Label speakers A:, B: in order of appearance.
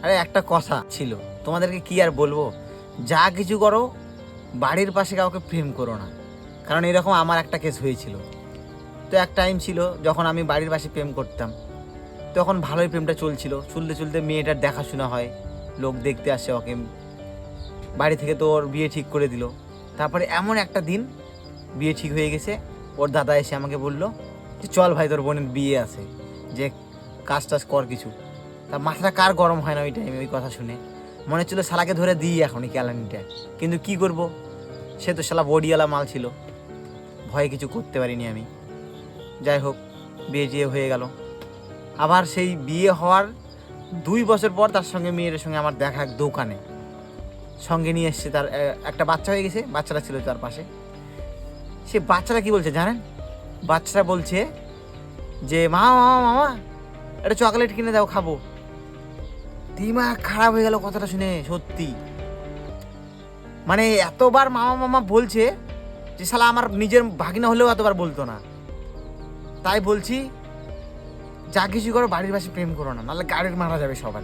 A: আরে একটা কথা ছিল, তোমাদেরকে কি আর বলবো, যা কিছু করো বাড়ির পাশে কাউকে প্রেম করো না, কারণ এরকম আমার একটা কেস হয়েছিল। তো এক টাইম ছিল যখন আমি বাড়ির পাশে প্রেম করতাম, তখন ভালোই প্রেমটা চলছিল, চলতে চলতে মেয়েটার দেখাশোনা হয়, লোক দেখতে আসে ওকে, বাড়ি থেকে তো ওর বিয়ে ঠিক করে দিল। তারপরে এমন একটা দিন বিয়ে ঠিক হয়ে গেছে, ওর দাদা এসে আমাকে বললো যে চল ভাই তোর বোনের বিয়ে আছে, যে কাজ টাজ কর কিছু। তা মাথাটা কার গরম হয় না ওই টাইমে ওই কথা শুনে, মনে হচ্ছিলো শালাকে ধরে দিই এখন এই ক্যালানিটা, কিন্তু কি করব, সে তো শালা বডিওয়ালা মাল ছিল, ভয়ে কিছু করতে পারিনি আমি। যাই হোক, বিয়ে টিয়ে হয়ে গেল। আবার সেই বিয়ে হওয়ার 2 বছর পর তার সঙ্গে মেয়ের সঙ্গে আমার দেখা এক দোকানে, সঙ্গে নিয়ে এসছে, তার একটা বাচ্চা হয়ে গেছে, বাচ্চাটা ছিল তার পাশে। সে বাচ্চারা কি বলছে জানেন, বাচ্চারা বলছে যে মামা মামা মামা একটা চকলেট কিনে দাও খাবো। দিমাগ খারাপ হয়ে গেল কথাটা শুনে, সত্যি মানে এতবার মামা মামা বলছে যে শালা আমার নিজের ভাগিনা হলেও এতবার বলতো না। তাই বলছি, যা কিছু করো বাড়ির পাশে প্রেম করো না, নাহলে গাড়ির মারা যাবে সবার।